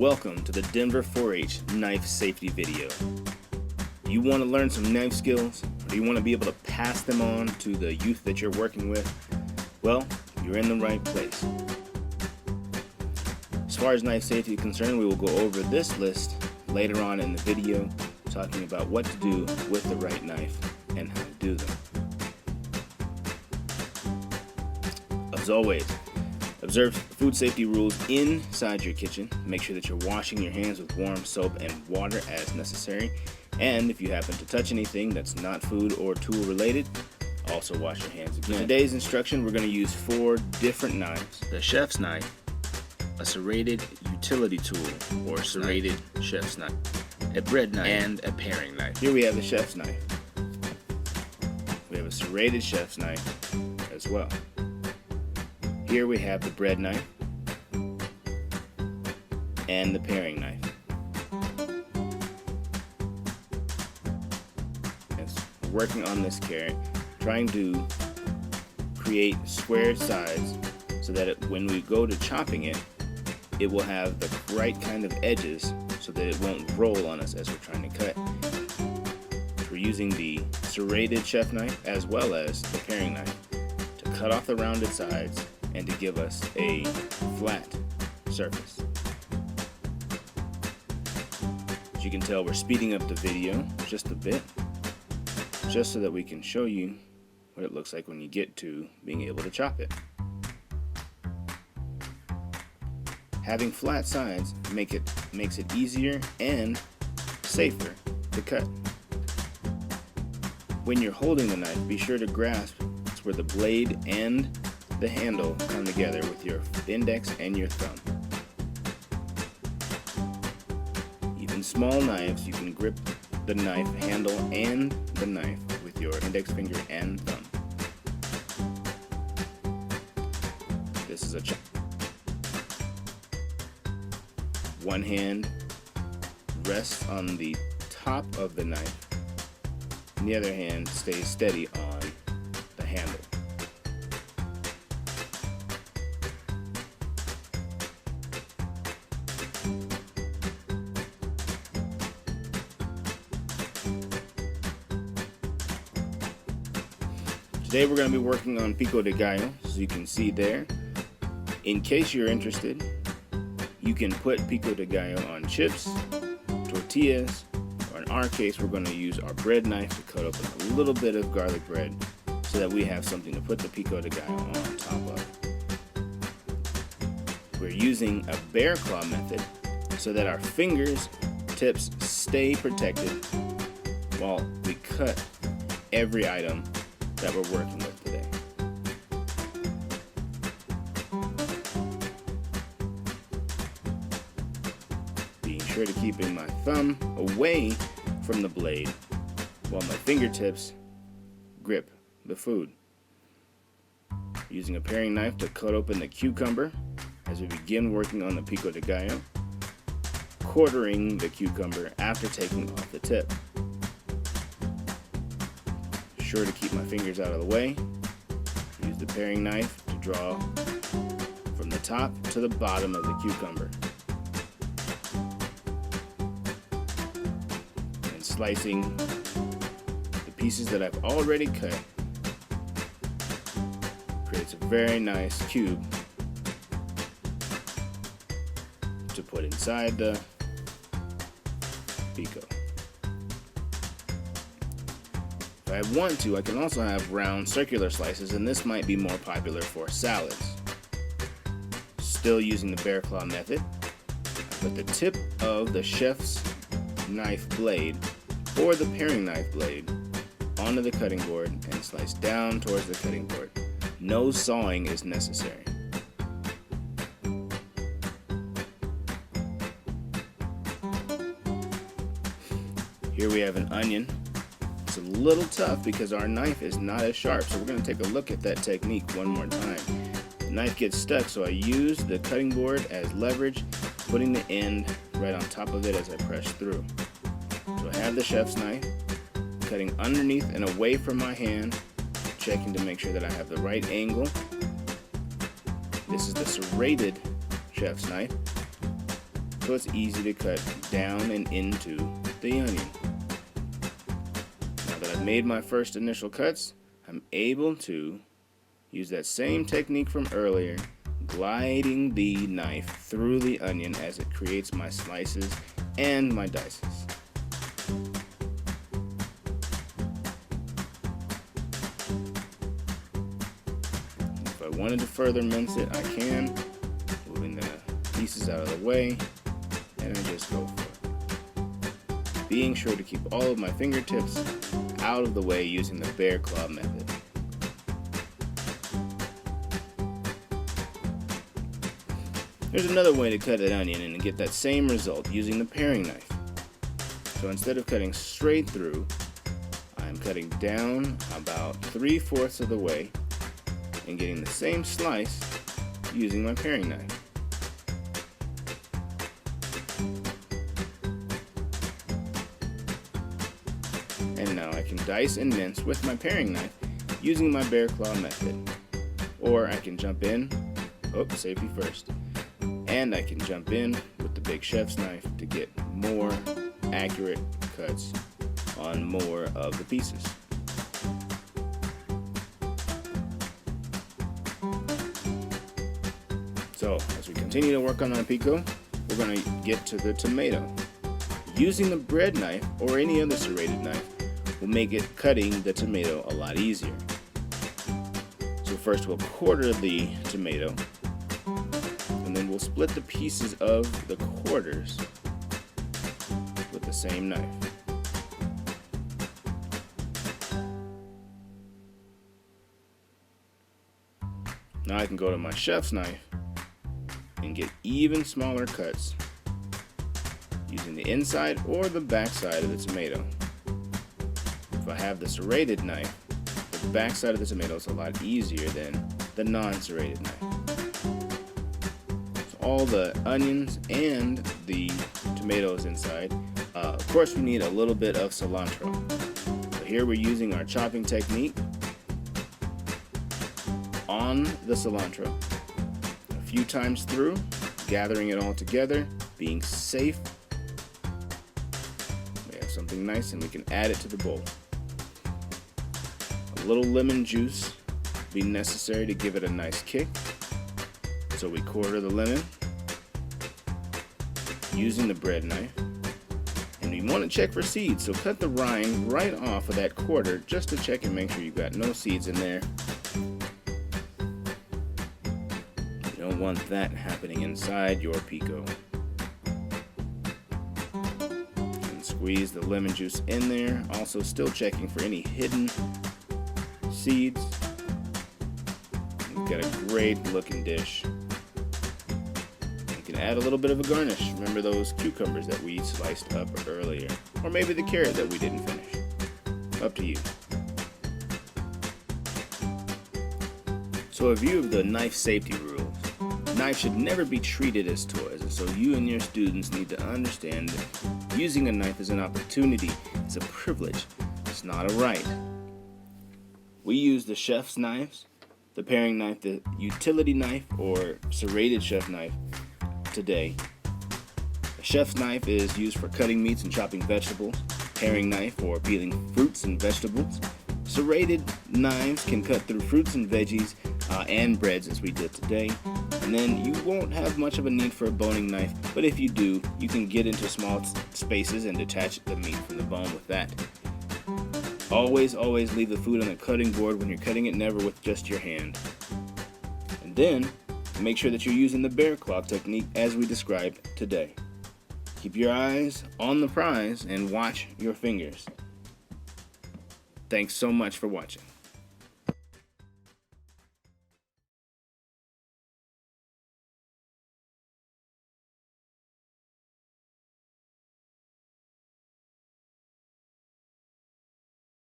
Welcome to the Denver 4-H knife safety video. Do you want to learn some knife skills? Or do you want to be able to pass them on to the youth that you're working with? Well, you're in the right place. As far as knife safety is concerned, we will go over this list later on in the video, talking about what to do with the right knife and how to do them. As always, observe food safety rules inside your kitchen. Make sure that you're washing your hands with warm soap and water as necessary. And if you happen to touch anything that's not food or tool related, also wash your hands again. In today's instruction, we're going to use 4 different knives: the chef's knife, a serrated utility tool or serrated chef's knife, a bread knife, and a paring knife. Here we have the chef's knife. We have a serrated chef's knife as well. Here we have the bread knife and the paring knife. Yes, we're working on this carrot, trying to create squared sides so that when we go to chopping it, it will have the right kind of edges so that it won't roll on us as we're trying to cut. We're using the serrated chef knife as well as the paring knife to cut off the rounded sides and to give us a flat surface. As you can tell, we're speeding up the video just a bit, just so that we can show you what it looks like when you get to being able to chop it. Having flat sides makes it easier and safer to cut. When you're holding the knife, be sure to grasp where the blade and the handle come together with your index and your thumb. Even small knives, you can grip the knife handle and the knife with your index finger and thumb. This is a chop. One hand rests on the top of the knife, and the other hand stays steady on the handle. Today we're going to be working on Pico de Gallo, as you can see there. In case you're interested, you can put Pico de Gallo on chips, tortillas, or in our case we're going to use our bread knife to cut open a little bit of garlic bread so that we have something to put the Pico de Gallo on top of. We're using a bear claw method so that our fingers tips stay protected while we cut every item that we're working with today. Being sure to keep my thumb away from the blade while my fingertips grip the food. Using a paring knife to cut open the cucumber as we begin working on the Pico de Gallo, quartering the cucumber after taking off the tip. Sure to keep my fingers out of the way. Use the paring knife to draw from the top to the bottom of the cucumber. And slicing the pieces that I've already cut creates a very nice cube to put inside the Pico. If I want to, I can also have round circular slices, and this might be more popular for salads. Still using the bear claw method, I put the tip of the chef's knife blade or the paring knife blade onto the cutting board and slice down towards the cutting board. No sawing is necessary. Here we have an onion. It's a little tough because our knife is not as sharp, so we're going to take a look at that technique one more time. The knife gets stuck, so I use the cutting board as leverage, putting the end right on top of it as I press through. So I have the chef's knife, cutting underneath and away from my hand, checking to make sure that I have the right angle. This is the serrated chef's knife. so it's easy to cut down and into the onion. Now that I've made my first initial cuts, I'm able to use that same technique from earlier, gliding the knife through the onion as it creates my slices and my dices. If I wanted to further mince it, I can, moving the pieces out of the way, and I just go for it. Being sure to keep all of my fingertips out of the way using the bear claw method. There's another way to cut an onion and get that same result using the paring knife. So instead of cutting straight through, I'm cutting down about 3/4 of the way and getting the same slice using my paring knife. And now I can dice and mince with my paring knife using my bear claw method. Or I can jump in, safety first. And I can jump in with the big chef's knife to get more accurate cuts on more of the pieces. So as we continue to work on our pico, we're going to get to the tomato. Using the bread knife or any other serrated knife will make it cutting the tomato a lot easier. So first we'll quarter the tomato, and then we'll split the pieces of the quarters with the same knife. Now I can go to my chef's knife and get even smaller cuts using the inside or the back side of the tomato. If I have the serrated knife, the back side of the tomato is a lot easier than the non-serrated knife. So all the onions and the tomatoes inside. Of course, we need a little bit of cilantro. So here we're using our chopping technique on the cilantro. A few times through, gathering it all together, being safe. We have something nice and we can add it to the bowl. A little lemon juice be necessary to give it a nice kick. So we quarter the lemon using the bread knife. And we want to check for seeds, so cut the rind right off of that quarter just to check and make sure you've got no seeds in there. You don't want that happening inside your pico. And squeeze the lemon juice in there, also still checking for any hidden seeds. You've got a great looking dish. You can add a little bit of a garnish. Remember those cucumbers that we sliced up earlier, or maybe the carrot that we didn't finish. Up to you. So a view of the knife safety rules. Knives should never be treated as toys, and so you and your students need to understand that using a knife is an opportunity, it's a privilege, it's not a right. We use the chef's knives, the paring knife, the utility knife, or serrated chef knife today. A chef's knife is used for cutting meats and chopping vegetables, paring knife for peeling fruits and vegetables. Serrated knives can cut through fruits and veggies and breads as we did today. And then you won't have much of a need for a boning knife, but if you do, you can get into small spaces and detach the meat from the bone with that. Always leave the food on the cutting board when you're cutting it, never with just your hand. And then, make sure that you're using the bear claw technique as we described today. Keep your eyes on the prize and watch your fingers. Thanks so much for watching.